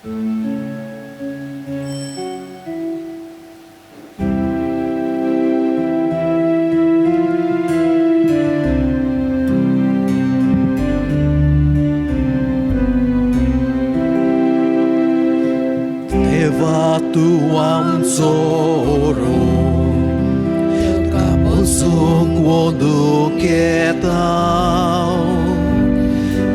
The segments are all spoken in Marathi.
Dewa tuam zoro kapusuk wondu ketao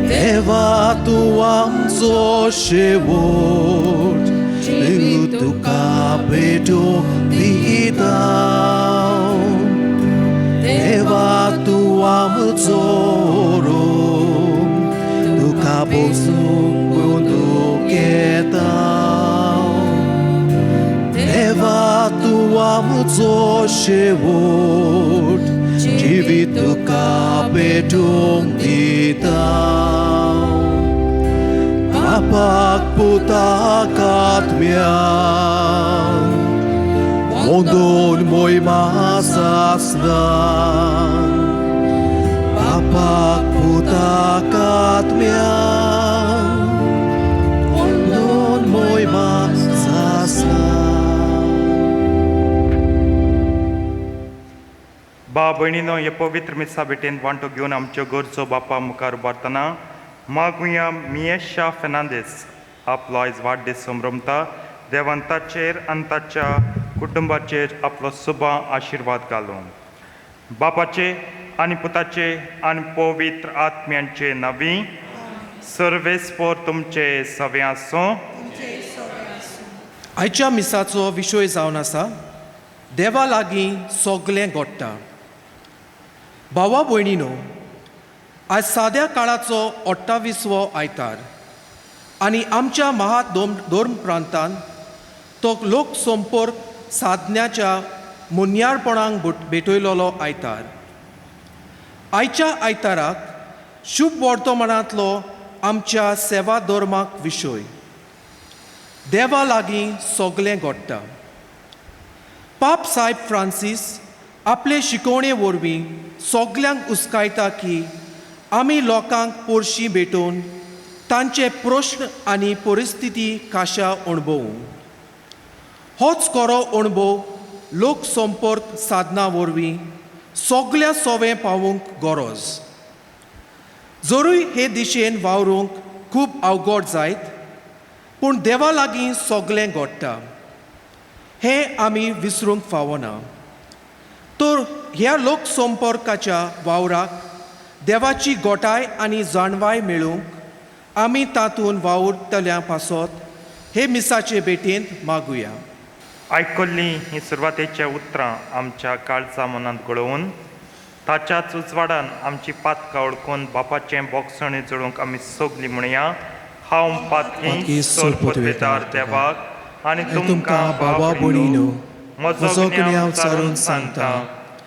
Dewa tuam zo shewot Lutu kapedo ditao Dewa tuam zoro Tu kapusuk wondu ketao Eva tuam zo shewot Jivitu kapedong ditao Apak putakat miang Mondon mo'y masasdan Apak putakat miang Mondon mo'y masasdan बा भयणीनो हे पवित्र मिसा भेटेन वांटो घेवन आमच्यो गरजो बापा मुखार उबारतना मागुया मियेशा फेर्नांदीस आपलो आयज वाडदीस संभ्रमता देवान ताचेर आनी ताच्या कुटुंबाचेर आपलो सुबा आशिर्वाद घालूं बापाचे आनी पुताचे आनी पवित्र आत्म्यांचे नवी सर्वेस्पोर तुमचे सवे आसूं आयच्या मिसाचो विशय जावन आसा देवा लागीं सगलें घडटा भावा भयणीनो आज साद्या काळाचो 28वो आयतार आनी आमच्या महात धर्म प्रांतांत तो लोक संपर्क साधण्याच्या मुन्यारपणांक भेटयलोलो आयतार आयच्या आयताराक शुभ वर्तमानांतलो आमच्या सेवा धर्माक विशय देवा लागीं सगलें घडटा पाप साहेब फ्रांसीस आपले शिकवणे वरवीं सगल्यांक उस्कायता की आमी लोकांक पोरशीं भेटोवन तांचे प्रश्न आनी परिस्थिती काशा अणभवूं होच खरो अणभव लोक संपर्क साधना वरवीं सगल्या सोवें पावूंक गरज जरूय हे दिशेन वावरूंक खूब अवघड जायत पूण देवा लागीं सगलें घडटा हें आमी विसरूंक फावना तर ह्या लोकसंपर्काच्या वावराक देवाची गोटाय आनी जाणवाय मेळूंक आमी तातूंत वावुरतल्या पासत हे मिसाचे भेटेंत मागुया आयकल्लीं ही सुरवातेच्या उतरां आमच्या काळजा मनांत घडोवन ताच्याच उजवाडान आमची पातकां ओळखून बापाचें बोगसणें जोडूंक आमी सगलीं म्हणया हांव पातकी सोर पदवेदार देवाक आनी तुमकां बाबा भयणीनो म्हजो गुन्यांव चारून सांगता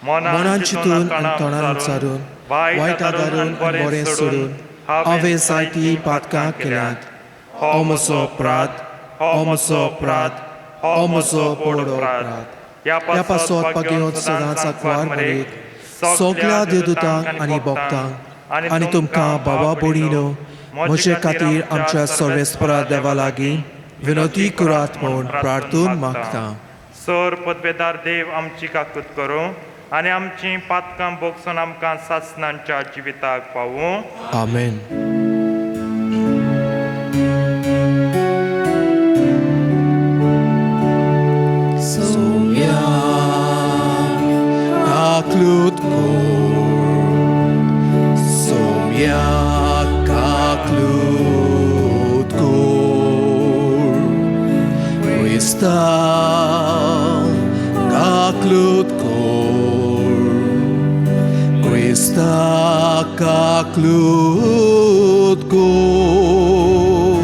मनान चिंतून आनी तोंडान उच्चारून वायट आदारून बरें सोडून हांवें जायतीं पातकां केल्यात हो म्हजो अपराध हो म्हजो अपराध हो म्हजो व्हडलो अपराध ह्या पासत पागेवंत सदांच आंकवार मारीत सगल्या देवदूतांक आनी भक्तांक आनी तुमकां बाबा भयणीनो म्हजे खातीर आमच्या सर्वेस्परा देवा लागीं विनोदी करात म्हूण प्रार्थून मागता सर पदवेदार देव आमची काकूत करूं आनी आमची पातकां बोगसून आमकां सासणांच्या जिविताक पावूं आमेन Saumya काकूत Saumya काकूत Krista kaklut kor Krista kaklut kor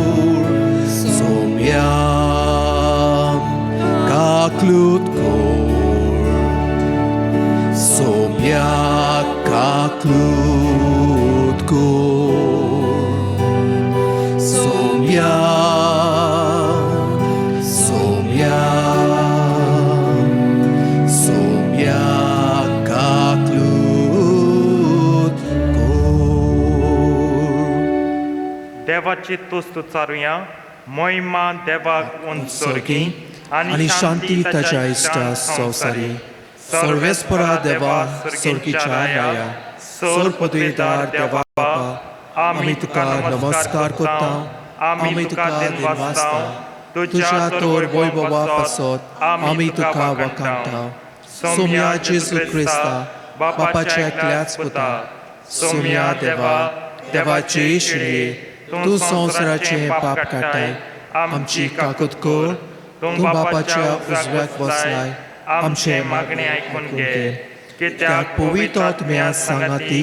Somyam kaklut kor Somya kaklut kor Somya देवाची तुस्त चारुया मोहिमा देवाक उंचोरगी आणि शांती ताच्या इश्टा संवसारी सर्वेस्परा देवा सर्गीच्या राया सर पदवीदार देवा बापा आमी तुका नमस्कार करता आमी तुका दिनवासता तुझ्या तोर वैभवा पासत आमी तुका वखाणटा सोम्या जेजू क्रिस्ता बापाच्या एकल्याच पुता सोम्या देवा देवाचे श्री तू संवसाराचे पाप काटाय आमची काकूत कर तू बापाच्या उजव्याक बसलाय आमचे मागणे आयकून घे कित्याक पवित्र आत्म्या सांगाती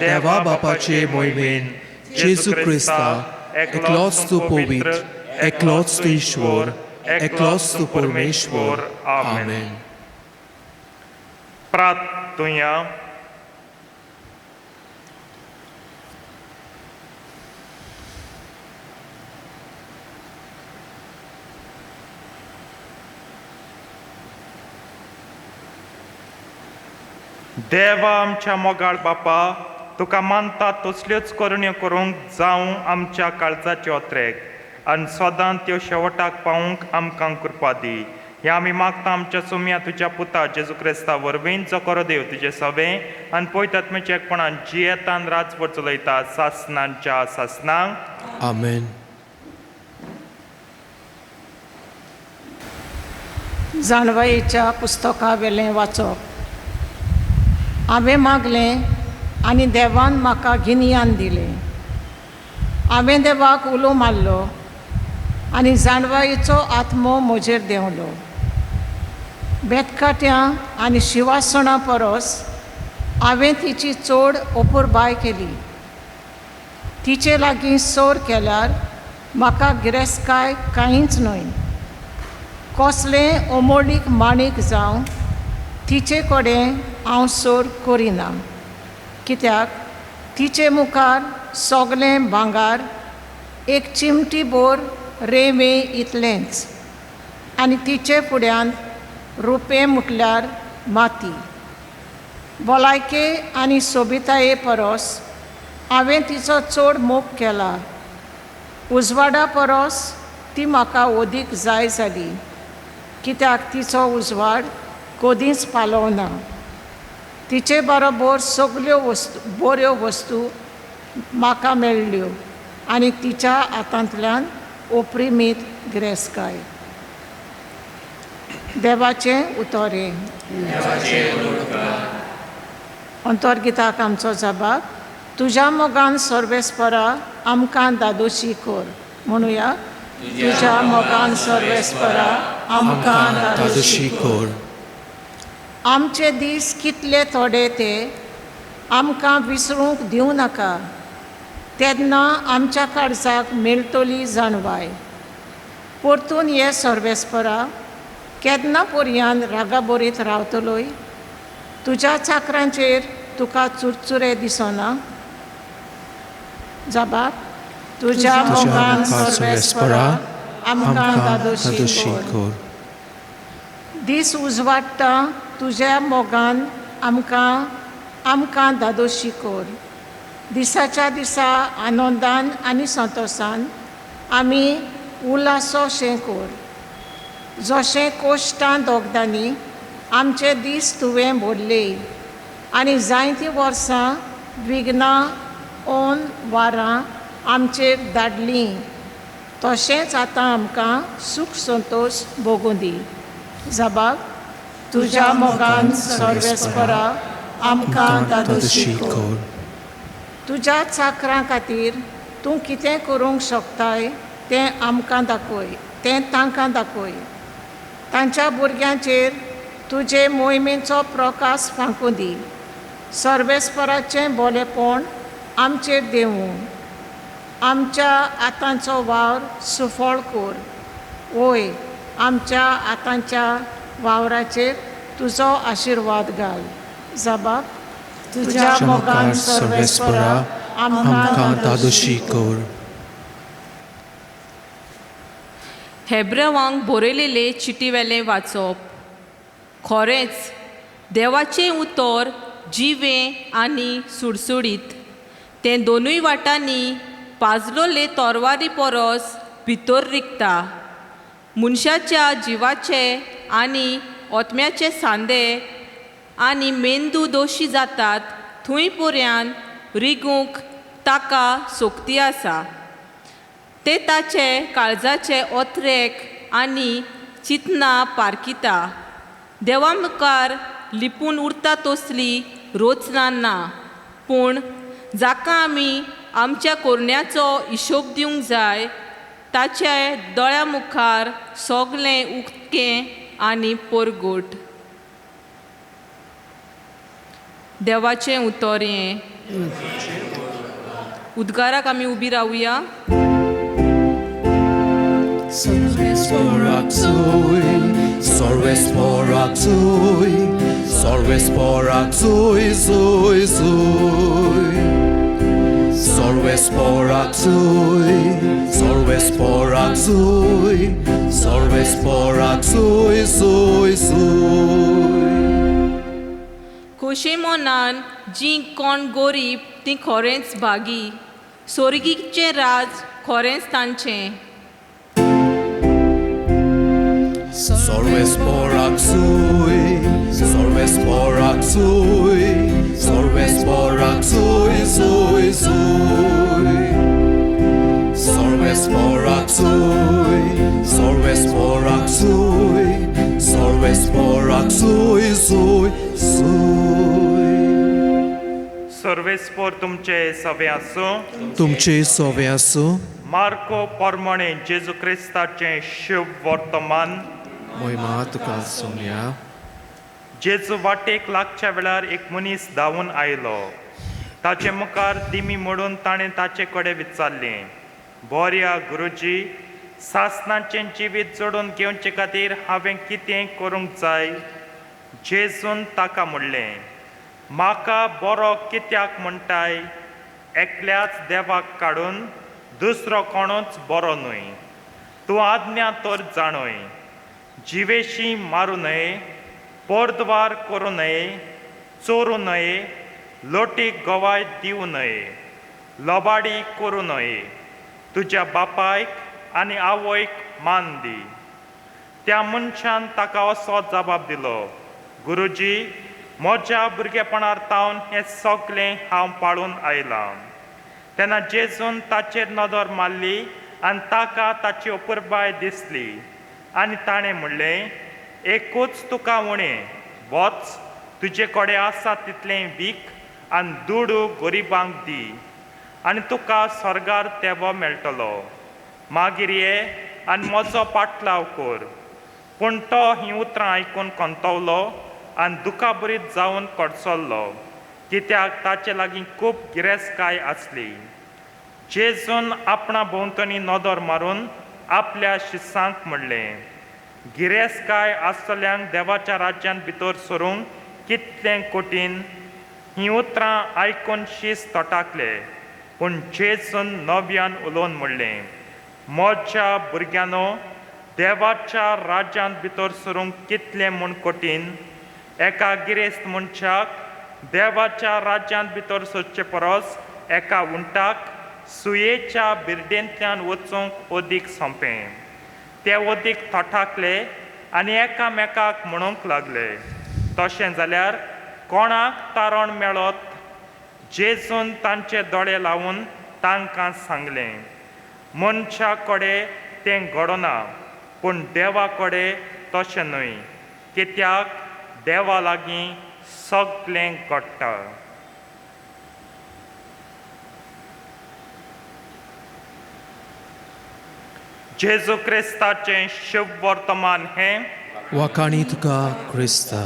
देवा बापाचे मोहिमेन जेजू क्रिस्ता एकलोच तू पवित्र एकलोच तू ईश्वर एकलोच तू परमेश्वर आमेन. प्रार्थुया. देवा आमच्या मोगाळ बापा तुका मानता तसल्योच करुण्यो करूंक जावं आमच्या काळजाचे ओत्रेक आनी सदां त्यो शेवटाक पावूंक आमकां कृपा दी. हे आमी मागता आमच्या सोम्या तुज्या पुता जेजू क्रिस्ता वरवीं जो करो देव तुजे सवे आनी पवित्र आत्म्याच्या एकपणान जियेतान राजवट चलयता सासनांच्या सासनांक आमेन. जाणवायेच्या पुस्तका वेलें वाचप. हांवें मागलें आनी देवान म्हाका गिन्यान दिलें. हांवें देवाक उलो मारलो आनी जाणवायेचो आत्मो म्हजेर देंवलो. बेतकाट्यां आनी शिवासणां परस हांवें तिची चड अपुरबाय केली. तिचे लागीं सोर केल्यार म्हाका गिरेस्तकाय कांयच न्हय. कसलें अमोलीक माणीक जावं तिचे कडेन हांव सोर करिना. कित्याक तिचे मुखार सगलें भांगार एक चिमटी बोर रेंवे इतलेंच आनी तिचे फुड्यान रुपें म्हटल्यार माती. भलायके आनी सोबिताये परस हांवें तिचो चड मोग केला. उजवाडा परस ती म्हाका ओदीक जाय जाली. कित्याक तिचो उजवाड कदींच पालवना. तिचे बरोबर सगल्यो बऱ्यो वस्तू म्हाका मेळ्ळ्यो आनी तिच्या हातांतल्यान ओप्रिमीत गिरेस्तकाय. देवाचें उतोरें. अंतर्गिताक आमचो जबाब. तुज्या मोगान सर्वेस्परा आमकां दादोशी कर. म्हणुया. तुज्या मोगान सर्वेस्परा आमकां दादोशी कर. आमचे दीस कितले थोडे ते आमकां विसरूंक दिवं नाका. तेन्ना आमच्या काळजाक मेळटली जाणवाय. परतून हे सर्वेस्परा केन्ना पर्यान रागाबरीत रावतलोय. तुज्या चाकरांचेर तुका चुरचुरे दिसना. जबाब. तुज्या मोगान सर्वेस्परा आमकां दादोशी कर. दीस उजवाडटा तुज्या मोगान आमकां दादोशी कर. दिसाच्या दिसा आनंदान आनी संतोशान आमी उल्हासोशें कर. जशें कोश्टां दोगदांनी आमचे दीस तुवें भरले आनी जायतीं वर्सां विघ्नां ओन वारां आमचेर धाडलीं तशेंच आतां आमकां सूख संतोश भोगूं दी. जबाब. तुज्या मोगान सर्वेस्परा आमकां दादोशी कर. तुज्या चाकरां खातीर तूं कितें करूंक शकताय तें आमकां दाखय. तें तांकां दाखय. तांच्या भुरग्यांचेर तुजे मोहिमेचो प्रकाश फांकूं दी. सर्वेस्पराचें बोलेपण आमचेर देवूं. आमच्या हातांचो वावर सुफळ कर. ओय आमच्या हातांच्या वावराचेर तुजो आशिर्वाद घाल. जबाब. तुज्या मोगान सर्वेस्परा आमकां दादोशी कर. हेब्रेवांक बरयलेले चिटीवेलें वाचप. खरेंच देवाचें उतर जिवें आनी सुडसुडीत. तें दोनूय वाटांनी पाजलोले तोरवारी परस भितर रिगता. मनशाच्या जिवाचे आनी ओतम्याचे सांदे आनी मेंदू दोशी जातात थंय पर्यान रिगूंक ताका सोक्ती आसा. ते ताचे काळजाचे ओत्रेक आनी चिंतना पारकिता. देवा मुखार लिपून उरता तसली रोचना ना, पूण जाका आमी आमच्या कोरण्याचो हिशोब दिवंक जाय ताचे दोळ्या मुखार सोगलें उक्तें आनी पोरगोट. देवाचें उतर हें. उद्गाराक आमी उबी रावया. Sorves porak zui, sorves porak zui, sorves porak zui, zui, zui. Sorves porak zui, sorves porak zui, sorves porak zui, zui, zui. खोशे मोनान जी कोण गोरीब ती खरेंच भागी. स्वर्गीचें राज खरेंच तांचें. Sorves porak zui, sorves porak zui, sorves porak zui, zui, zui. Sorves porak zui, sorves porak zui, sorves porak zui, zui, zui. सर्वेस्पोर तुमचे सवे आसूं. तुमचे सोवे आसूं. मार्को पोरमोणे जेजू क्रिस्ताचें शुभ वर्तमान. महिमा तुका सोम्या. जेजू वाटेक लागच्या वेळार एक मनीस धांवून आयलो. ताचे मुखार दिमी मोडून ताणें ताचे कडेन विचारलें, बोऱ्या गुरुजी, सासणाचें जिवीत जोडून घेवचे खातीर हांवें कितें करूंक जाय? जेजून ताका म्हणलें, म्हाका बरो कित्याक म्हणटाय? एकल्याच देवाक काडून दुसरो कोणूच बरो न्हय. तूं आज्ञा तर जाणय, जिवेशी मारूं न्हय, पोरदवार करूं न्हय, चोरूं न्हय, लोटीक गवाय दिवं न्हय, लबाडी करूं न्हय, तुज्या बापायक आनी आवयक मान दी. त्या मनशान ताका असो जबाब दिलो, गुरुजी, म्हज्या भुरगेपणार तावन हें सगलें हांव पाळून आयलां. तेन्ना जेजून ताचेर नदर मारली आनी ताका ताची अपुरबाय दिसली आनी ताणें म्हणलें, एकूच तुका उणें, वच, तुजे कडेन आसा तितलें वीक आनी दुडू गरिबांक दी आनी तुका स्वर्गार तेंबो मेळटलो. मागीर ये आनी म्हजो पाटलाव कर. पूण तो हीं उतरां आयकून कंतवलो आनी दुखाबरीत जावन कडसरलो, कित्याक ताचे लागीं खूब गिरेस्तकाय आसली. जेजून आपणा भोंवतणी नदर मारून आपल्या शिष्यांक म्हणलें, गिरेस्तकाय आसतल्यांक देवाच्या राज्यांत भितर सरूंक कितलें कठीण. हीं उतरां आयकून शीस तटाकले. पूण जेजून नव्यान उलोवन म्हणलें, म्हज्या भुरग्यांनो, देवाच्या राज्यांत भितर सरूंक कितलें म्हूण कठीण. एका गिरेस्त मनशाक देवाच्या राज्यांत भितर सरचे परस एका उंटाक सुयेच्या बिरडेंतल्यान वचूंक ओदीक सोंपें. ते ओदीक तटाकले आनी एकामेकाक म्हणूंक लागले. तशें जाल्यार कोणाक तारण मेळत? जेजून तांचे दोळे लावून तांकां सांगलें, मनशा कडेन तें घडना, पूण देवा कडेन तशें न्हय, कित्याक देवा लागीं सगलें घडटा. जेजू क्रिस्ताचें शुभ वर्तमान हें. वाकाणी तुका क्रिस्ता.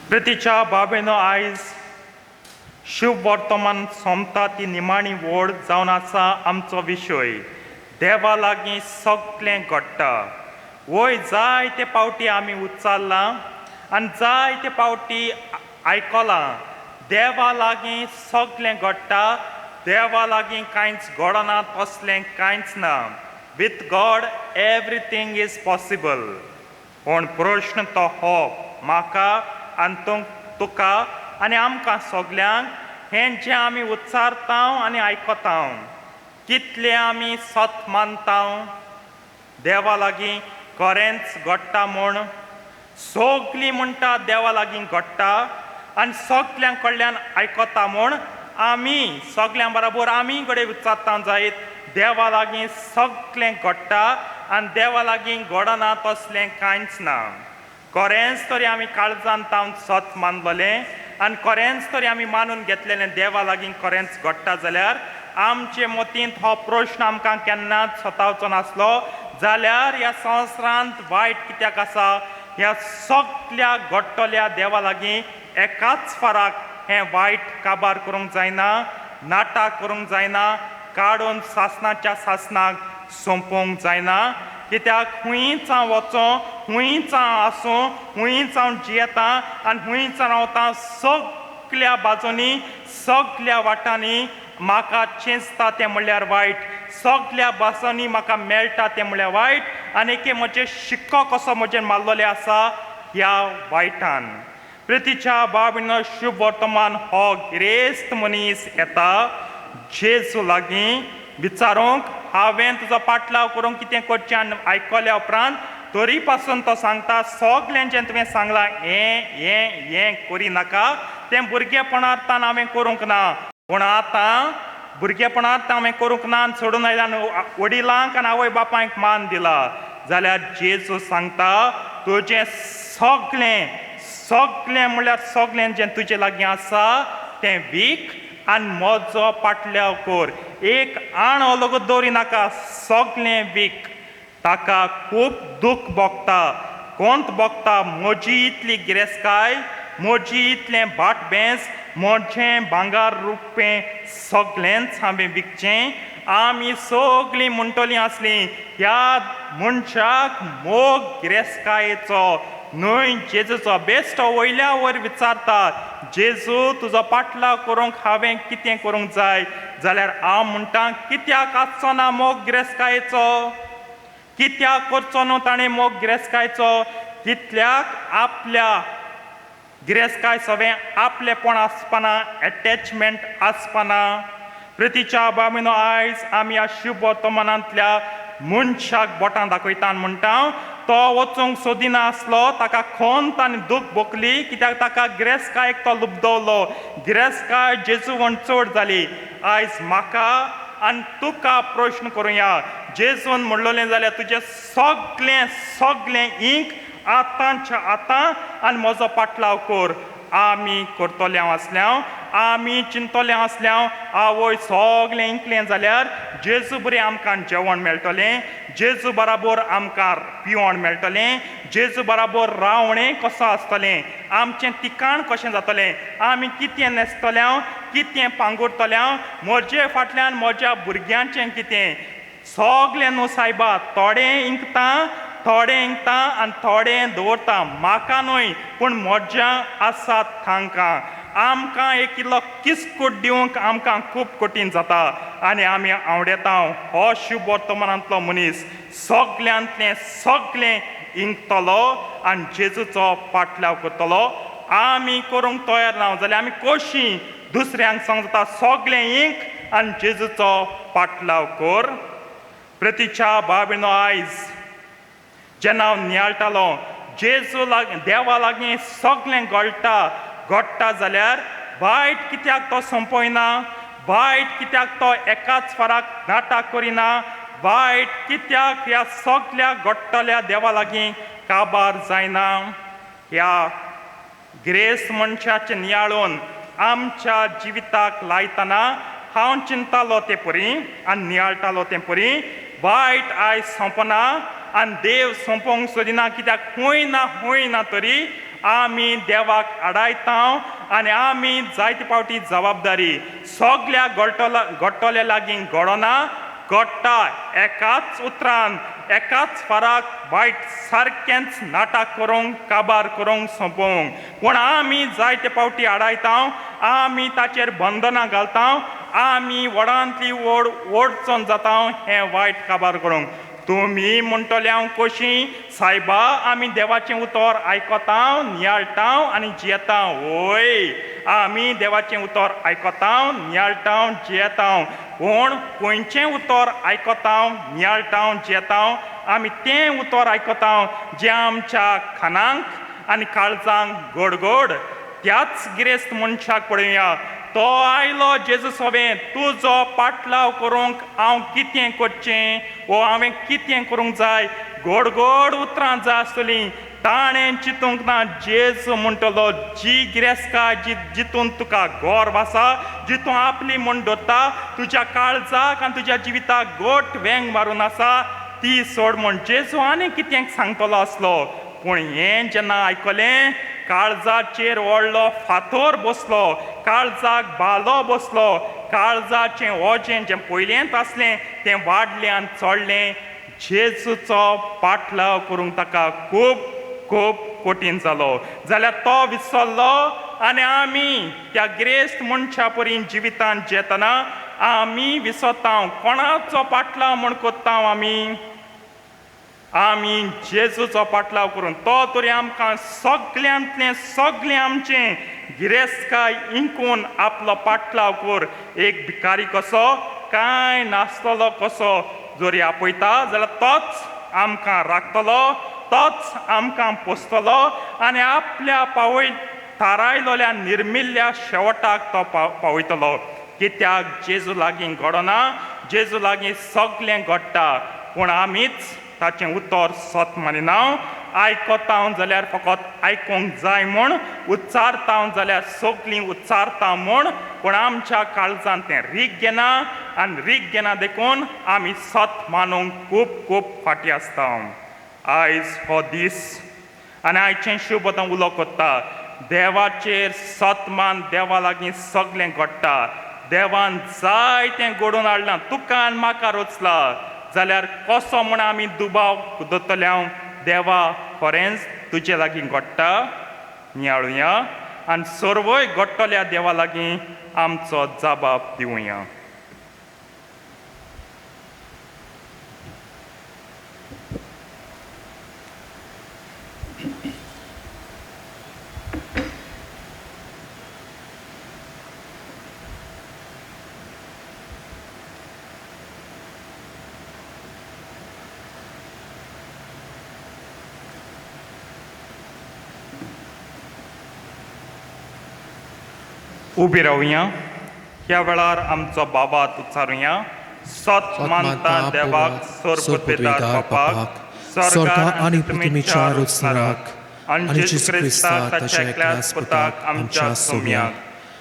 प्रितीच्या बाबेनो, आयज शुभ वर्तमान सोंपता ती निमाणी वोड जावन आसा आमचो विशय. देवा लागीं सगलें घडटा. वय जायते पावटी आमी उच्चारलां आनी जायते पावटी आयकलां, देवा लागीं सगलें घडटा, देवा लागीं कांयच घडना तसलें कांयच ना. With God everything is possible. पूण प्रश्न तो हो म्हाका आनी तुका आनी आमकां सगल्यांक हें जें आमी उच्चारता आनी आयकता कितले आमी सत मानता देवा लागीं खरेंच घडटा म्हूण सगलीं म्हणटा देवा लागीं घडटा आनी सगल्यांक कडल्यान आयकता म्हूण आमी सगल्यां बरोबर आमी कडेन विचारता जायत देवा लागीं सगळें घडटा आनी देवा लागीं घडना तसलें कांयच ना खरेंच तरी आमी काळजान तावन सत मानलेलें आनी खरेंच तरी आमी मानून घेतलेलें देवा लागीं खरेंच घडटा जाल्यार आमचे मतींत हो प्रश्न आमकां केन्नाच सतावचो नासलो जाल्यार ह्या संवसारांत वायट कित्याक आसा ह्या सगळ्या घडटल्या देवा लागीं एकाच फराक हें वायट काबार करूंक जायना नाटक करूंक जायना काडून सासणाच्या सासणाक सोंपोवंक जायना कित्याक हुंयच हांव वचों हुंयच हांव आसूं हुंयच हांव जियेता आनी हुंयच रावता सगळ्या बाजूंनी सगळ्या वाटांनी म्हाका चेंचता तें म्हणल्यार वायट सगळ्या बाजूंनी म्हाका मेळटा तें म्हणल्यार वायट आनी एके म्हजे शिक्को कसो म्हजेर मारलेले आसा ह्या वायटान प्रितीच्या बाबीनो शुभ वर्तमान हो गिरेस्त मनीस येता जेजू लागीं विचारूंक हांवें तुजो पाटलाव करूंक कितें करचें आयकल्या उपरांत तरी पासून तो सांगता सगळें जें तुवें सांगलां हें करिनाका तें भुरगेपणांतल्यान हांवें करूंक ना पूण आतां भुरगेपणांत हांवें करूंक ना आनी सोडून आयल्यान वडिलांक आनी आवय बापायक मान दिला जाल्यार जेजू सांगता तुजें सगळें म्हणल्यार सगळें जें तुजे लागीं आसा तें वीक आनी म्हजो पाटल्याव कर एक आण अलगूच दवरिनाका सगळें वीक ताका खूब दूख भोगता कोंत भोगता म्हजी इतली गिरेस्तकाय म्हजी इतलें भाटबेंस म्हजें भांगार रुपें सगळेंच हांवें विकचें आमी सगळीं म्हणटलीं आसलीं ह्या मनशाक मोग गिरेस्तकायेचो न्हय जेजूचो बेश्टो वयल्या वयर विचारता जेजू तुजो पाटलाव करूंक हांवें कितें करूंक जाय जाल्यार हांव म्हणटा कित्याक आसचो ना मोग गिरेस्तकायेचो कित्याक करचो न्हू ताणें मोग गिरेस्तकायेचो कितल्याक आपल्या गिरेस्तकाय सगळें आपलेपण आसपाना एटॅचमेंट आसपाना प्रितीच्या बाबीनो आयज आमी ह्या शुभ वर्तमानांतल्या मनशाक बोटां दाखयता आनी म्हणटा तो वचूंक सोदिना आसलो ताका खंत आनी दूख भोगली कित्याक ताका गिरेस्तकायेक तो लुबदवलो गिरेस्तकाय जेजू म्हण चड जाली आयज म्हाका आनी तुका प्रश्न करुया जेजून म्हणलेलें जाल्यार तुजें सगळें इंक आतांच्या आतां आनी म्हजो पाटलाव कर आमी करतले आसल्यां आमी चिंतले आसल्यां आवय सगळें इंकलें जाल्यार जेजू बरें आमकां जेवण मेळटलें जेजू बराबर आमकां पिवण मेळटलें जेजू बराबर रावणें कसो आसतलें आमचें तिकाण कशें जातलें आमी कितें न्हेसतल्या कितें पांगुरतल्या म्हजे फाटल्यान म्हज्या भुरग्यांचें कितें सगळें न्हू सायबा थोडें इंकता आनी थोडें दवरता म्हाका न्हय पूण म्हज्या आसात तांकां आमकां एक इल्लो किस्कूट दिवंक आमकां खूब कठीण जाता आनी आमी आवडेता हो शुभ वर्तमानांतलो मनीस सगळ्यांतलें सगळें इंकतलो आनी जेजूचो पाटलाव करतलो आमी करूंक तयार ना जाल्यार आमी कशीं दुसऱ्यांक सांगता सगळें इंक आनी जेजूचो पाटलाव कर प्रितीच्या बाबीनो आयज जेन्ना हांव नियाळटालो जेजू देवा लागीं सगळें घडटा जाल्यार वायट कित्याक तो संपयना वायट कित्याक तो एकाच फराक नाटक करिना वायट कित्याक ह्या सगळ्या घडटल्या देवा लागीं काबार जायना ह्या गिरेस्त मनशाचें नियाळून आमच्या जिविताक लायतना हांव चिंतालो ते परी आनी नियाळटालो ते परी वायट आयज संपना आनी देव सोंपोवंक सोदिना कित्याक हूंय ना तरी आमी देवाक आडायता आनी आमी जायते फावटी जबाबदारी सगळ्या घडटल्या लागीं घडना घडटा एकाच उतरान एकाच फराक वायट सारकेंच नाटक करूंक काबार करूंक सोंपोवंक पूण आमी जायते फावटी आडायता आमी ताचेर बंधनां घालता आमी व्हडांतली व्हड चोन जाता हें वायट काबार करूंक तुम्ही म्हणटले हांव कशी सायबा आमी देवाचें उतर आयकतां नियाळटां आनी जियेतां वय आमी देवाचें उतर आयकतां नियाळटां जियेतां पूण खंयचें उतर आयकतां नियाळटां जियेतां आमी तें उतर आयकतां जें आमच्या खानांक आनी काळजांक गोड त्याच गिरेस्त मनशाक पळोवया तो आयलो जेजू सोबें तुजो पाटलाव करूंक हांव कितें करचें वो हांवें कितें करूंक जाय गोड उतरां जाय आसतलीं ताणें चिंतूंक ना जेजू म्हणटलो जी गिरेस्तकाय जितून तुका गर्व आसा जितून आपली मन दवरता तुज्या काळजाक आनी तुज्या जिविताक गोट वेंग मारून आसा ती सोड म्हण जेजू आनी कितें सांगतलो आसलो पूण हें जेन्ना आयकलें काळजाचेर व्हडलो फातर बसलो काळजाक बालो बसलो काळजाचें ओजें जें पयलेंत आसलें तें वाडलें आनी चडलें जेजूचो पाटलाव करूंक ताका खूब कठीण जालो जाल्यार तो विसरलो आनी आमी त्या गिरेस्त मनशा परीन जिवितांत जेतना आमी विसरता कोणाचो पाटलाव म्हूण कोत्ता आमी जेजूचो पाटलाव करून तो तरी आमकां सगळ्यांतलें सगळें आमचें गिरेस्तकाय इंकून आपलो पाटलाव कर एक भिकारी कसो कांय नासतलो कसो जरी आपयता जाल्यार तोच आमकां राखतलो तोच आमकां पोसतलो आनी आपल्या थारायलोल्या निर्मिल्ल्या शेवटाक तो पावयतलो कित्याक जेजू लागीं घडना जेजू लागीं सगळें घडटा पूण आमीच ताचें उतर सत मानिना आयकता जाल्यार फकत आयकूंक जाय म्हूण उच्चारता जाल्यार सगळीं उच्चारता म्हूण पूण आमच्या काळजांत तें रीग घेना आनी रीग घेना देखून आमी सत मानूंक खूब फाटीं आसता आयज हो दीस आनी आयचें शुभ उलो कोत्ता देवाचेर सत मान देवा लागीं सगळें घडटा देवान जायतें घडोवन हाडलां तुका आनी म्हाका रोचला जाल्यार कसो म्हूण आमी दुबाव दवरतले देवा खरेंच तुजे लागीं घडटा नियाळुया आनी सर्वय घडटल्या देवा लागीं आमचो जबाब दिवया उबी रावया ह्या वेळार आमचो बाबात उच्चारुया सत मानता देवाक सोरपतवेदार बापाक स्वर्गा आनी पृथ्वीच्या रुचनाक आनी जेजू क्रिस्ता ताच्या एकल्याच पुताक आमच्या सोम्याक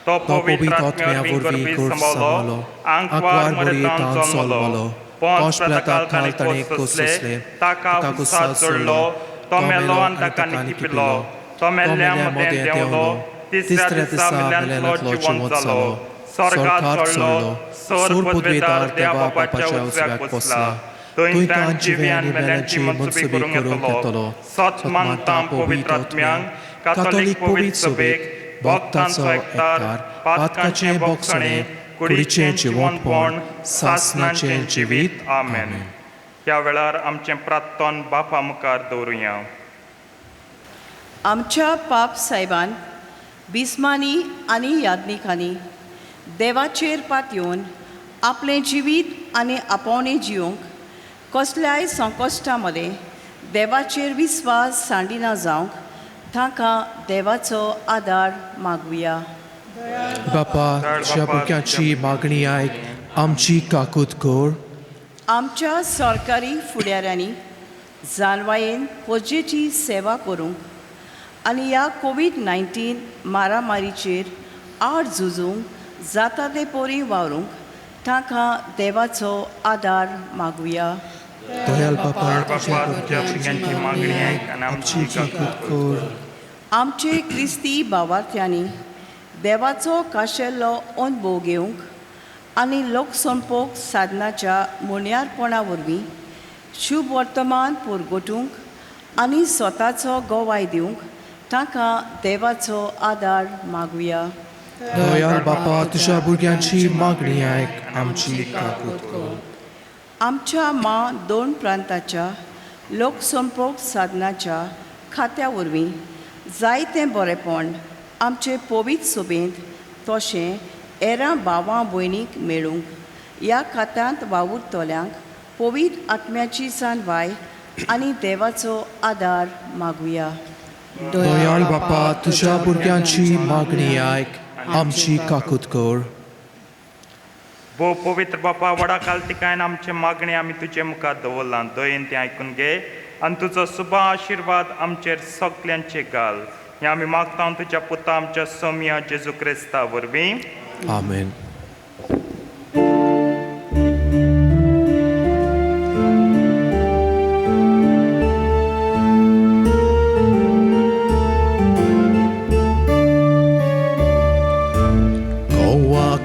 तो पवित्र आत्म्या वरवीं गोड सांबाळलो आंकवार मरेतान जल्मलो पोंच पिलाता खाल ताणें कोसले ताका कुसात जोडलो तो मेलो आनी ताका निखिपिलो तो मेल्ल्या मदें देंवलो तिसऱ्या दिसा मेल्यांतलो जिवंत जालो स्वर्गात चडलो सोर पदवेदार देवा बापाच्या उजव्याक बसला थंय तांची जिवे आनी मेल्यांची मनसुबी करूंक येतलो सत मानता पवित्र आत्म्यांक कातोलीक पवित्र सभेक भक्तांचो एकठार पातकाचें भोगसणें कुडीचें जिवंतपण सासणाचें जिवीत आमेन ह्या वेळार आमचें प्रार्थन बापा मुखार दवरुया आमच्या पाप सायबान बिस्मानी आनी याज्ञिकांनी देवाचेर पातयेवन आपलें जिवीत आनी आपोवणें जिवंक कसल्याय संकश्टा मदें देवाचेर विस्वास सांडिना जावंक तांकां देवाचो आदार मागुया बापा तुज्या भुरग्यांची मागणी आयक आमची काकूत कर आमच्या सरकारी फुडाऱ्यांनी जानवायेन पोजेची सेवा करूंक आनी ह्या कोविड-19 मारामारीचेर आड झुजूंक जाता ते पोरी वावरूंक तांकां देवाचो आदार मागुया दयाल बापा तुज्या भुरग्यांची मागणी आयक आनी आमची काकूत कर आमचे क्रिस्ती भावार्थ्यांनी देवाचो खाशेल्लो अनुभव घेवंक आनी लोकसंपर्क साधनाच्या मुण्यारपणा वरवीं शुभ वर्तमान पुरगोटूंक आनी स्वताचो गोवाय दिवंक तांकां देवाचो आदार मागुया दयाल बापा तुज्या भुरग्यांची मागणी आयक आमची काकूत कर आमच्या 2 प्रांताच्या लोकसंपर्क साधनाच्या खात्या वरवीं जायतें बरेपण आमचे पवित्र सभेंत तशें हेरां भावां भयणीक मेळूंक ह्या खात्यांत वावुरतल्यांक पवित्र आत्म्याची सांडवाय आनी देवाचो आदार मागुया. दयाळ बापा, तुझ्या भुरग्यांची मागणी आयक, आमची काकूत कर. भोव पवित्र बापा, वडा कालतिकायन आमचे मागणी आमी तुजे मुखार दवरलां. दयेन तें आयकून घे आनी तुजो सुबा आशिर्वाद आमचेर सगल्यांचे घाल. हें आमी मागता तुज्या पुता आमच्या सोम्या जेजू क्रिस्ता वरवीं. आमेन.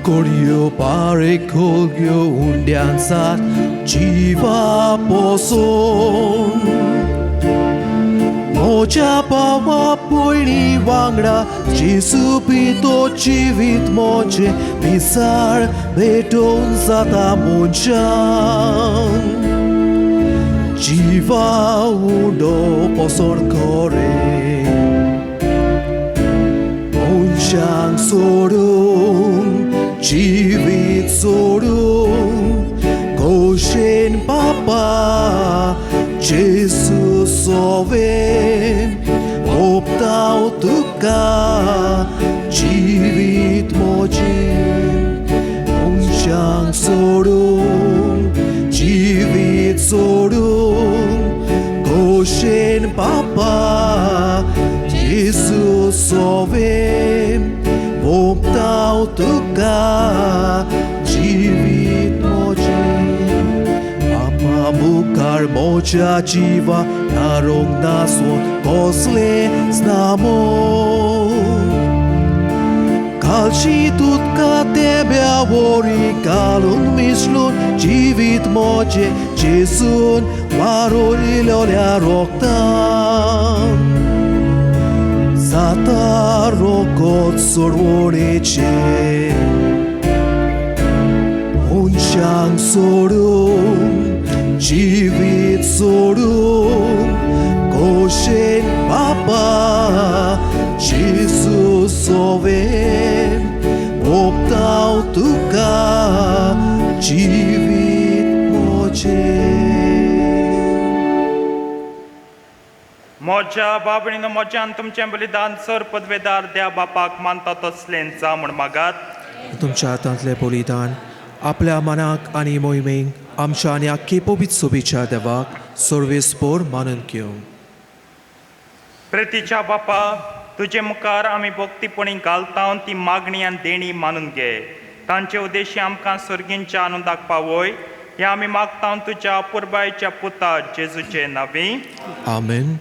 Corrio pare colgio undianzat jiva poson Moja pawa poini wangra Jesu pito jivit moje Misar beton zata monchan Jiva undo poson kore Monchan sorum Jivit sorum Goshen papa Jesus soven Optau tuka Jivit mojin Unchang sorum Jivit sorum Goshen papa Jesus soven Optau tuka Jivit mojin Papa bukar moja jiva Narong nason kosle znamo Kalci tutka tebia vori Kalun mislun jivit moje Jesun varori lolea roktan Zata rokot sorvorice Unchang sorum Jivit sorum Goshen papa Jesus soven Optau tuka Jivit moje मोज्या बाबणीनो मोज्यान तुमचें बलिदान सर पदवेदार द्या बापाक मानता तसलें जा म्हण मागात. तुमच्या हातांतलें बलिदान आपल्या मनाक आनी मोहिमेक आमच्या आनी आख्खे पवित्र सोबीच्या देवाक सर्वेस्पोर मानून घेवं. प्रेतीच्या बापा, तुजे मुखार आमी भक्तीपणी घालता ती मागणी आनी देणी मानून घे. तांचे उद्देशी आमकां सर्गींच्या आनंदाक पावय. हें आमी मागता तुज्या पुरबायच्या पुता जेजूचे नांवी. आमेन.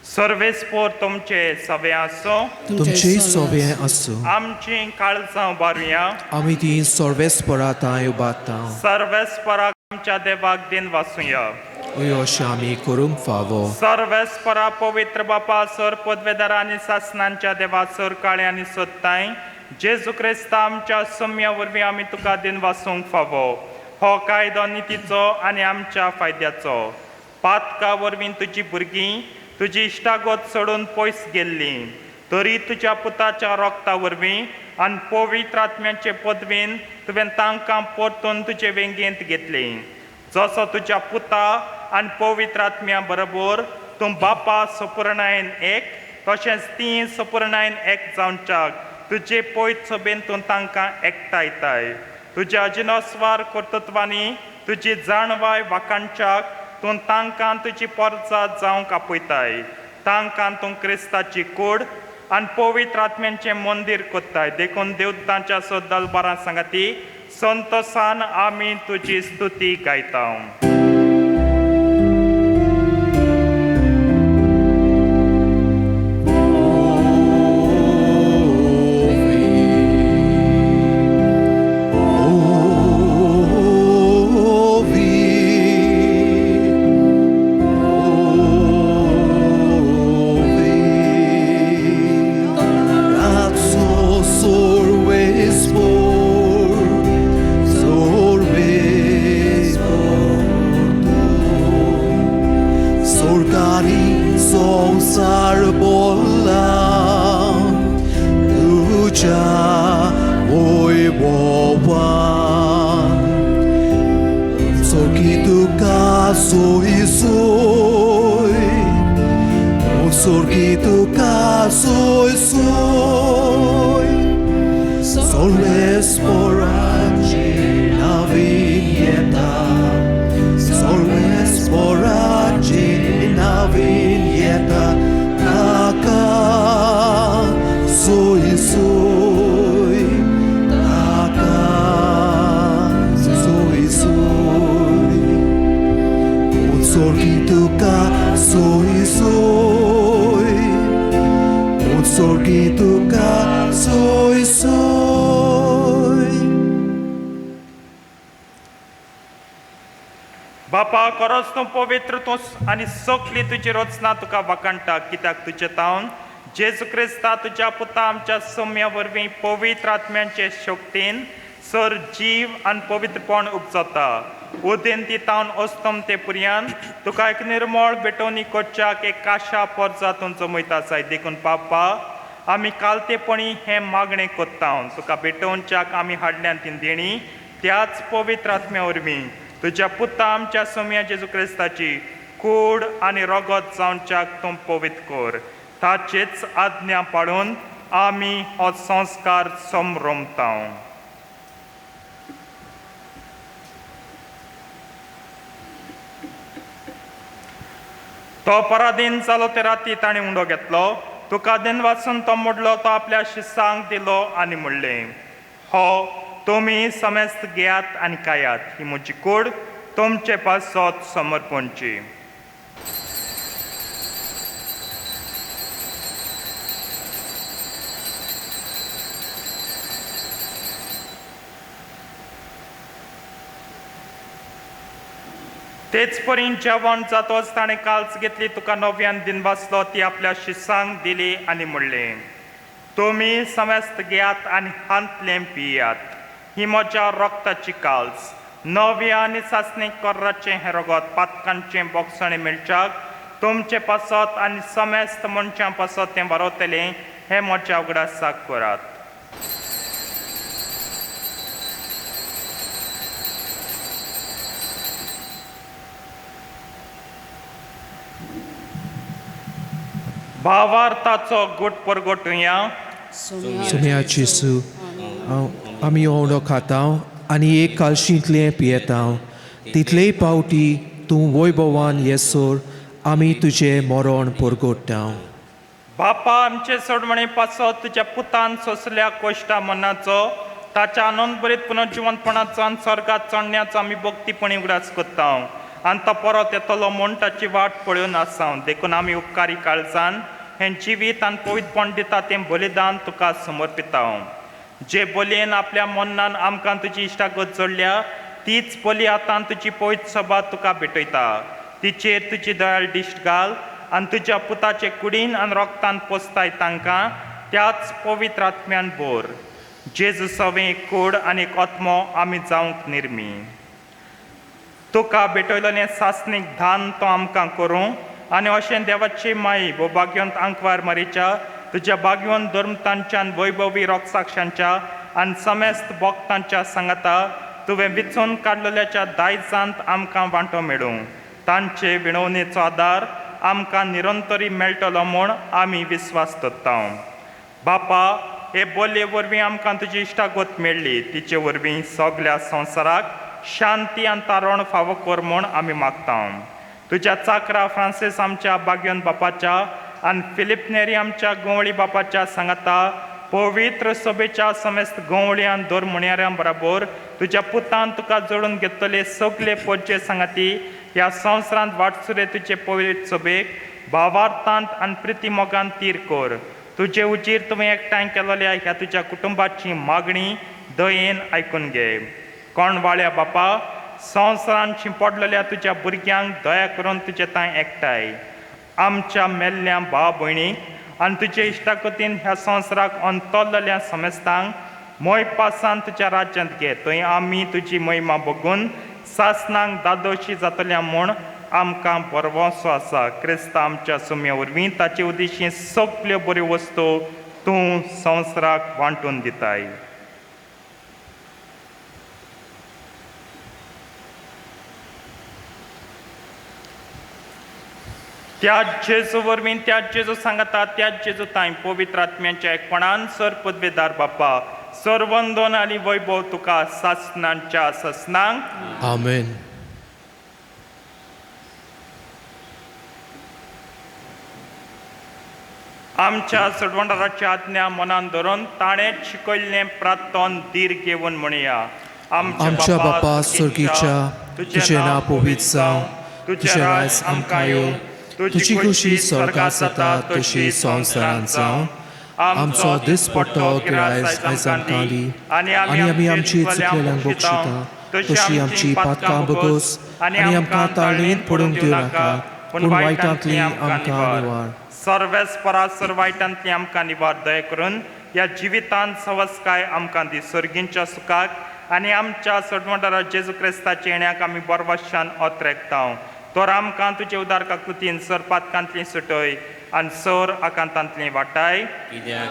सर्वेस्पोर तुमचे सवे आसो. तुमचे सोबे आसूं. आमची काळजां उबारुया. आमी ती सर्वेस्पराताय उबारता. सर्वेस्पराक आमच्या देवाक दिन वासुया. अशें आमी करूंक फावो. सर्वेस्परा पवित्र बापा, सर पदवेदार आनी सासणांच्या देवा सर काळे आनी सोदताय जेजू क्रिस्ता आमच्या सोम्या वरवीं आमी तुका दिन वासूंक फावो. हो कायदो नितीचो आनी आमच्या फायद्याचो. पातका वरवीं तुजी भुरगीं तुजी इश्टागत सोडून पयस गेल्लीं, तरी तुज्या पुताच्या रोगता वरवीं आनी पवित्र आत्म्याचे पदवेन तुवें तांकां परतून तुजे वेंगेंत घेतलीं. जसो तुज्या पुता आनी पवित्र आत्म्या बरोबर तूं बापा सपूर्णायेन एक, तशेंच तीं सपूर्णायेन एक जावच्याक तुजे पयत सभेन तूं तांकां एकठांयताय. तुज्या जिनस्वार कर्तृत्वांनी तुजी जाणवाय वाखाणच्याक तूं तांकां तुजी परजा जावंक आपयताय. तांकां तूं क्रिस्ताची कूड आनी पवित्र आत्म्यांचें मंदीर कोत्ताय. देखून देवतांच्या दरबारां सांगाती संतोसान आमी तुजी स्तुती गायता. Sorvespor woiwowa Sorki tuka soy soy Sorki tuka soy soy Solves por allí la viñeta Solves por allí la viñeta Acá soy soy Acá soy soy Sorki tuka soy soy Sorki tuka soy soy बापा खरोच तूं पवित्र तूं आनी सगळी तुजी रचना तुका वखणटा कित्याक तुजे तावन जेजू क्रिस्ता तुज्या पुता आमच्या सौम्या वरवीं पवित्र आत्म्याचे शक्तीन सर जीव आनी पवित्रपण उपजता उदेन ती तावन अस्तम ते पर्यंत तुका एक निर्मळ बेटोनी कोच्च्याक एक काशा पर्जातून जमयता जाय देखून बापा आमी कालतेपणी हे मागणें कोत्ता तुका बेटोवच्याक आमी हाडल्यान ती देणी त्याच पवित्र आत्म्या वरवीं तुज्या पुता आमच्या सौम्या जेजू क्रिस्ताची कूड आनी रगत जावच्याक तूं पवित्र कर ताचेच आज्ञा पाळून आमी हो संस्कार समरमता तो पराधीन जालो ते राती ताणें उंडो घेतलो तुका दिन वाचून तो मोडलो तो आपल्या शिसांक दिलो आनी म्हणलें हो तुमी समेस्त घेयात आनी खायात ही म्हजी कूड तुमचे पासत समर्पणची तेच परीन जेवण जातोच ताणें काल्च घेतली तुका नव्यान दिन वाचलो ती आपल्या शिसांक दिली आनी म्हणलें तुमी समेस्त घेयात आनी हांतलें पियात ही म्हज्या रक्ताची काल्च नव्या आनी सासणीक कर्राचें हें रगत पातकांचें बोगसणें मेळच्याक तुमचे पासत आनी समेस्त मनशां पासत तें बरवतलें हें म्हज्या उगडासाक करात भावार्थाचो गोट परगोटुया सुम्या जेसू आमी ओंडो खाताव आनी एक कालशींतलें पियेताव तितलेय पावटी तूं वैभवान येसोर आमी तुजें मरण परगोट्टाव बापा आमचे सोडमणे पासत तुज्या पुतान सोंसल्या कोश्टा मनाचो ताच्या आनंद बरीत पुनर्जिवंतपणाचो आनी स्वर्गात चडण्याचो आमी भक्तीपणी उगडास कोत्ता आनी तो परत येतलो म्हूण ताची वाट पळोवन आसा देखून आमी उपकारी काळजान हें जिवीत आनी पवित्रपण दिता तें बलिदान तुका समर्पिता जे बलयेन आपल्या मनान आमकां तुजी इश्टागत जोडल्या तीच बली आतां तुजी पवित्र सभा तुका भेटयता तिचेर तुजी दयाळ दिश्ट घाल आनी तुज्या पुताचे कुडीन आनी रोगतान पोसताय तांकां त्याच पवित्र आत्म्यान बोर जेजू सवें एक कूड आनी एक आत्मो आमी जावंक निर्मी तुका भेटयलेलें सासणीक दान तो आमकां करूं आनी अशें देवाची माई वो भाग्यवंत आंकवार मारीच्या तुज्या भाग्यवंत धर्मतांच्यान वैभवी रोगसाक्षांच्या आनी समेस्त भक्तांच्या सांगाता तुवें विचून काडलेल्याच्या दायजांत आमकां वांटो मेळूं तांचे विणवणेचो आदार आमकां निरंतरी मेळटलो म्हूण आमी विस्वास दवरता बापा हे बोलये वरवीं आमकां तुजी इश्टागत मेळ्ळी तिचे वरवीं सगळ्या संवसाराक शांती आनी तारण फावो कर म्हूण आमी मागता तुज्या चाकरा फ्रांसीस आमच्या भाग्यवंत बापाच्या आनी फिलिप नेरी आमच्या गवळी बापाच्या सांगाता पवित्र सभेच्या समेस्त गवळी आनी धर्मण्याऱ्यां बरोबर तुज्या पुतान तुका जोडून घेतले सगळे पोरचे सांगाती ह्या संवसारांत वाटसुरे तुजे पवित्र सभेक भावार्थांत आनी प्रिती मोगान तीर कर तुजे उजीर तुवें एकठांय केलेल्या ह्या तुज्या कुटुंबाची मागणी दयेन आयकून घे कोणवाळ्या बापा संवसारांत शिंपडलेल्या तुज्या भुरग्यांक दया करून तुजे तांय एकठांय आमच्या मेल्ल्या भाव भयणीक आनी तुजे इश्टागतीन ह्या संवसाराक अंतरलेल्या समेस्तांक मोय पासान तुज्या राज्यांत घे थंय आमी तुजी महिमा बघून सासणांक दादोशी जातल्या म्हूण आमकां बरवोसो आसा क्रिस्त आमच्या सुम्या वरवीं ताचे उद्देशीं सगल्यो बऱ्यो वस्तू तूं संवसाराक वांटून दिताय. त्याच जेजू वरवीं त्याच जेजू सांगता त्याच जेजू ताई पवित्र आत्म्याच्या एकपणान सर पदवेदार बाप्पा सर वंदन आनी वैभव तुका सासनांच्या ससनांक. Amen. आमच्या सडवंडराची आज्ञा मनान धरून ताणें शिकयल्लें प्रार्थन धीर घेवन म्हणया. आमच्या बापा स्वर्गीच्या तुझें नांव पवित्र जावं, तुझें राज आमकां येवं, तुजी खुशी स्वर्गात जाता तशी संवसारांत जावं. आमचो दिसपट्टो गिराय आयज आमकां दी आनी आमी आमची चुकलेल्यांक बक्षिता तशी आमची पातकां बगोस आनी आमकां ताळणेंत पडूंक दिवं नाका पूण वायटांतली आमकां निवार. सर्वेस्परा सर्वायटांतली आमकां निवार दय करून ह्या जिवितांत सवस्काय आमकां दी सर्गींच्या सुखाक आनी आमच्या सडवंडरा जेजू क्रिस्ताच्या येण्याक आमी बरवाशान ओतरेकतांव. तर आमकां तुजे उदार काकुतीन सर पातकांतली सुटय आनी सर आकांतांतली वाटाय.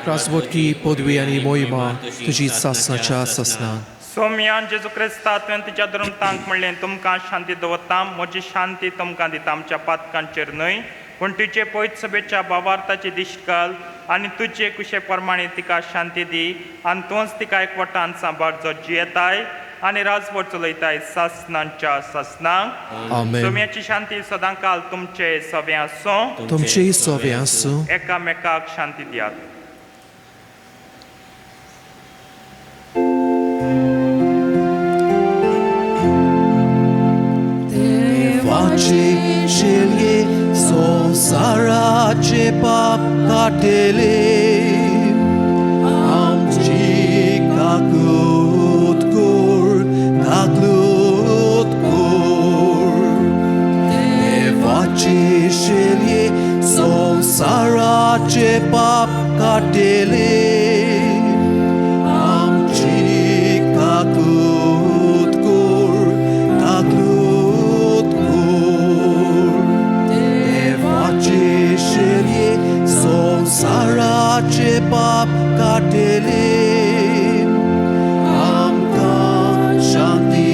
राजवटकी पदवी आनी मोहिमा तुजी सासनाच्या ससनान. सोम्यान जेजू क्रिस्ता तुवें तुज्या धर्मतांक म्हणलें तुमकां शांती दवरता, म्हजी शांती तुमकां दिता. आमच्या पातकांचेर न्हय पूण तुजे पयत सभेच्या भावार्थाची दिश्ट घाल आनी तुजे कुशे प्रमाणे तिका शांती दी आनी तूंच तिका एकवटान सांबाळ जो जियेताय आनी राजवट चलयताय सासनांच्या ससनांक. Amen. सोम्याची शांती सदांकाल तुमचे सवे आसूं. तुमचेय सवे आसूं. एकामेकाक शांती दियात. देवाचे शेलये संसाराचे पाप काटेले आमची काकूत कोर काकूत कोर. देवाचे शेलये संसाराचे पाप काटेले आमची काकूत कोर काकूत कोर. देवाचे शेलये संसाराचे पाप काटेले आमकां शांती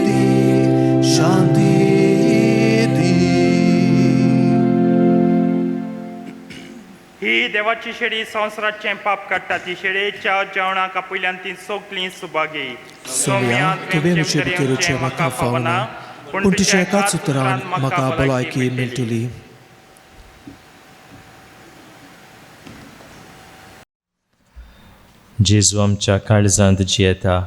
दी शांती दी. ही देवाची शेळी संवसाराचें पाप काडटा. ती शेळयेच्या जेवणाक आपयल्यान ती सोगलीं सुभागी. सोम्या तुवें म्हजे भितरूचे म्हाका फावना पूण तुज्या एकाच उतरान म्हाका भलायकी मेळटली. जेजू आमच्या काळजांत जियेता.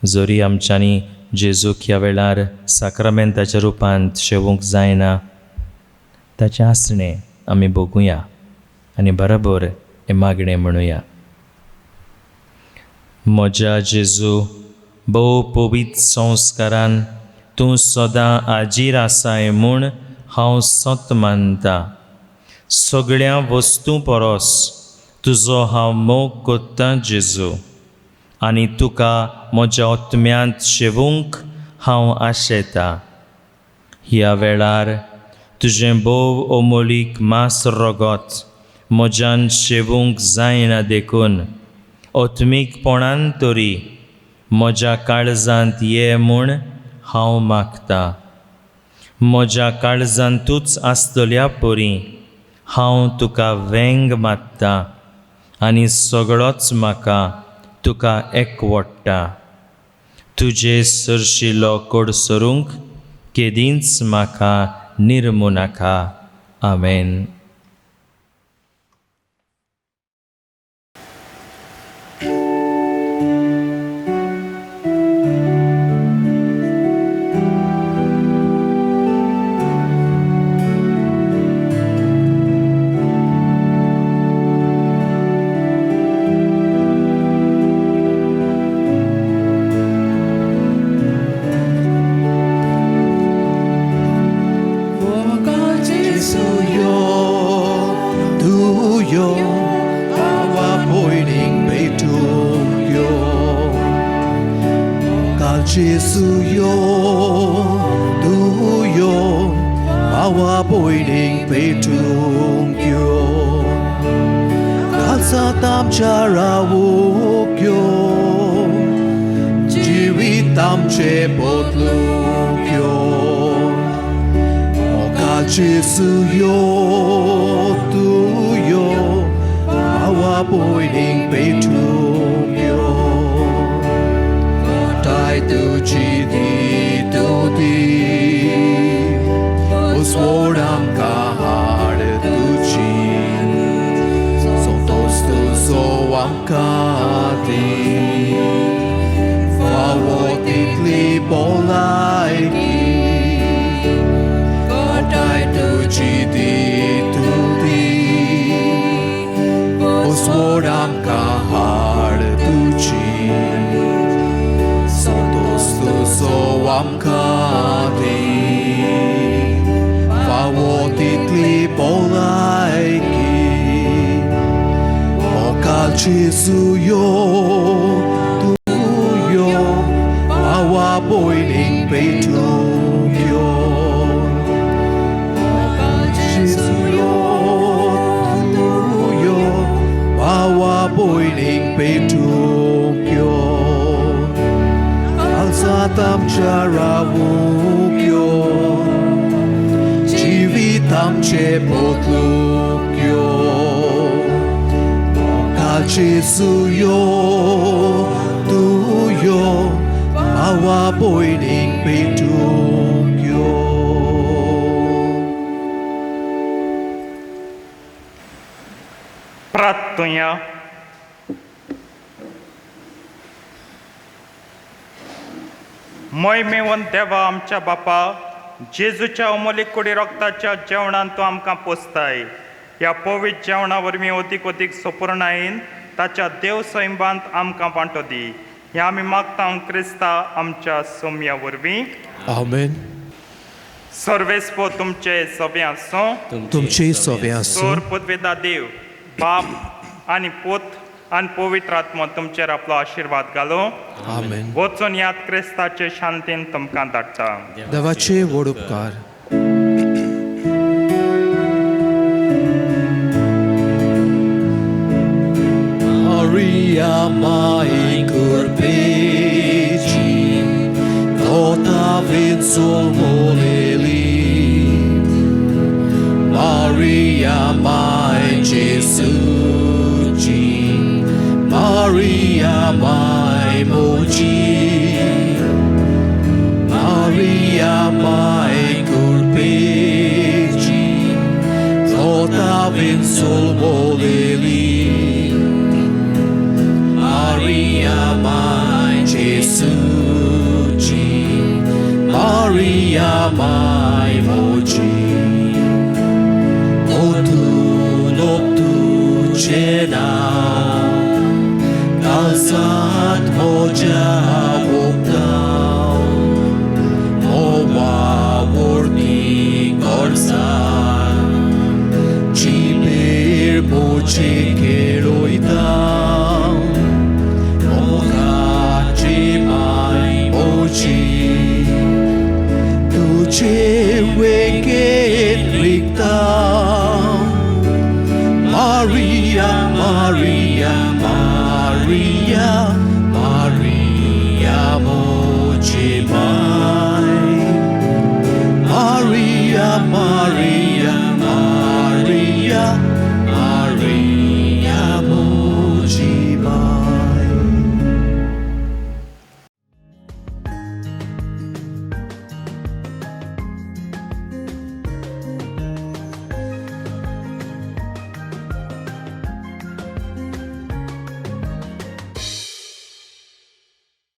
जोरी आमच्यांनी जेजूक ह्या वेळार साक्रामेंताच्या रुपांत शेवूंक जायना ताचें आसणें आमी भोगुया आनी बरोबर हें मागणें म्हणुया. म्हज्या जेजू भोव पवित्र संस्कारान तूं सदां आजीर आसाय म्हूण हांव सत मानता. सगळ्या वस्तू परस तुजो हांव मोग कोत्तां जेजू आनी तुका म्हज्या आत्म्यांत शेवूंक हांव आशेतां. ह्या वेळार तुजें भोव अमोलीक मास रगत म्हज्यान शेवूंक जायना देखून आत्मीकपणान तरी म्हज्या काळजांत ये म्हूण हांव मागतां. म्हज्या काळजांतूच आसतल्या परी हांव तुका वेंग मात्तां आनी सगळोच म्हाका तुका एकवडटा. तुजे सरशिलो कोडसरूंक केदींच म्हाका निर्मू नाका. आमेन. Jesuyo, duyo, awa boiling petungyo. पावसात आमच्या रावूक यो जिवीत आमचे बदलूक यो Jesu yo tu yo awa boiling betum yo tai tu chi tu di uswordam ka har tu chi so tos tu so am ka di fawot itli bolai Oswordam kahar tuci Sotos tu soam kadi Fawotitli polaiki Okal Jesu yo tu yo Awa boiling betum yo boiling betum yo alzatam charawuk yo jivitam che potluk yo Kal Jesu yo tu yo awa boiling betum yo प्रार्थूया मोहिमेवंत देवा आमच्या बापा जेजूच्या अमोली कुडी रक्ताच्या जेवणान तूं आमकां पोसताय ह्या पवित्र जेवणा वरवीं अदीक अदीक संपूर्णायेन ताच्या देव सैमांत आमकां वांटो दी हें आमी मागता क्रिस्ता आमच्या सोम्या वरवीं Amen. सर्वेस्पो तुमचे सवे आसूं तुमचे सवे आसूं सोर पदवेदा देव बाप आनी पोत आनी पवित्र आत्मा तुमचेर आपलो आशिर्वाद घालो Amen. वचून यात क्रिस्ताचे शांतीन तुमकां धाडटा देवाचे व्हड उपकार Maria mai curpeci Nota vinsul moleli Maria mai Jesuci Maria mai moci Maria mai curpeci Nota vinsul moleli Maria mai Jesuci Maria mai moci O tu noptu cena Calzat moja voptau Moa vorni corsan Ciber poce cheroitau Maria, Maria, Maria, Maria,